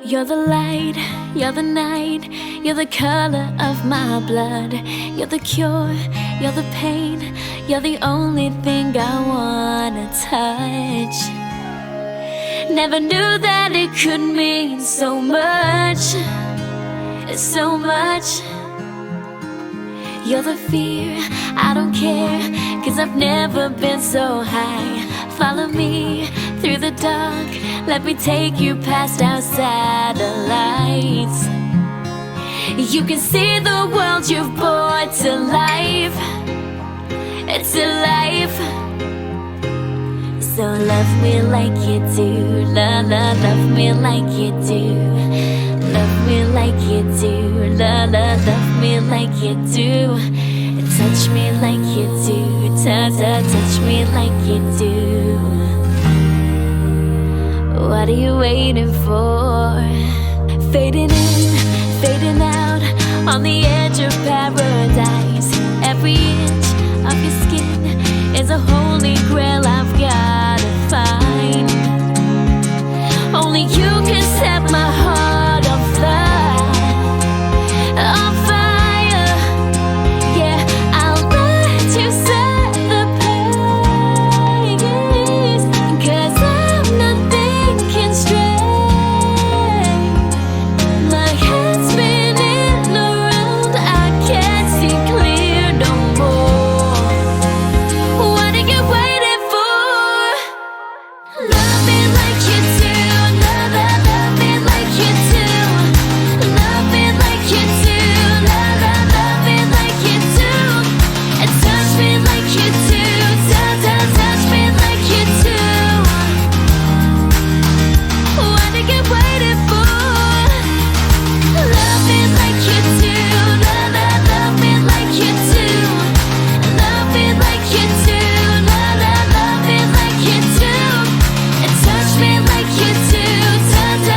You're the light, you're the night, you're the color of my blood. You're the cure, you're the pain, you're the only thing I wanna touch. Never knew that it could mean so much, so much. You're the fear, I don't care, 'cause I've never been so high. Follow me through the dark, let me take you past our satellites. You can see the world you've brought to life. It's alive. So love me like you do, love me like you do. Love me like you do, love me like you do. Touch me like you do, touch me like you do. What are you waiting for? Fading in, fading out, on the edge of paradise. Every inch of your skin is a holy grail I've gotta find. Only you can set my heart on fire, on fire. Yeah, I'll let you set the pace, 'cause I'm not thinking straight. My head's spinning around, I can't see clear no more. What are you waiting for? Love me like you do, love me like you do. Love me like you do, love me like you do. And touch me like you do, touch me like you do. What are you waiting for? Love me like you do, love me like you do. Love me like you do, love me like you do. And touch me like you do, touch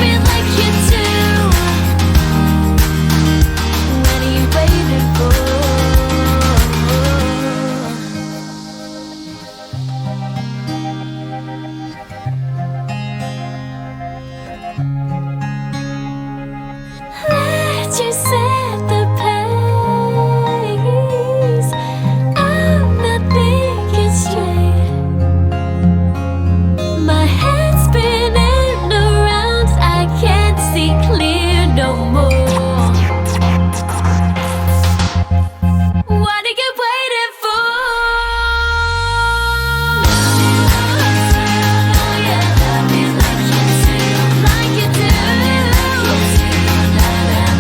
me like you do. What are you waiting for? Let you set the pace. I'm not thinking straight. My head's spinning around, I can't see clear no more. What are you waiting for? Yeah, love me like you do, like you do.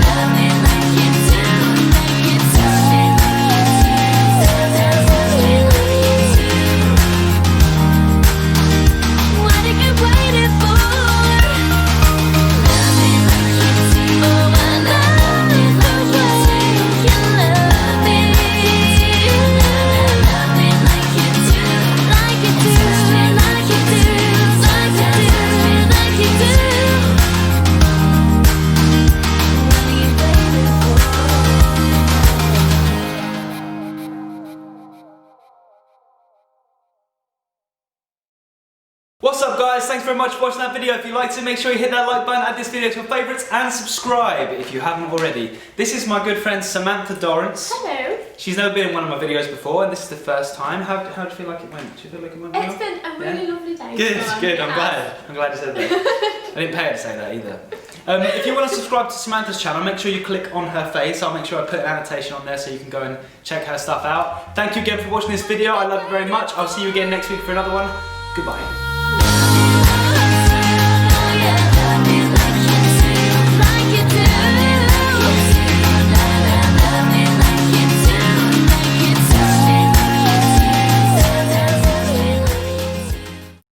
Love me like you do, like you do. Touch me like you do. What are you waiting for? Love me like you do. Oh, I love me the way you love me. Love me like you do, like you do, like you do, like you do, like you do. What are you waiting for? What's up guys, thanks very much for watching that video. If you liked it, make sure you hit that like button, add this video to your favourites and subscribe if you haven't already. This is my good friend Samantha Dorrance. Hello. She's never been in one of my videos before and this is the first time. How do you feel like it went? Do you feel like it went well? It's been a really lovely day. Good, so good, I'm yeah. glad you said that. I didn't pay her to say that either. If you want to subscribe to Samantha's channel, make sure you click on her face. I'll make sure I put an annotation on there so you can go and check her stuff out. Thank you again for watching this video. I love you very much. I'll see you again next week for another one. Goodbye.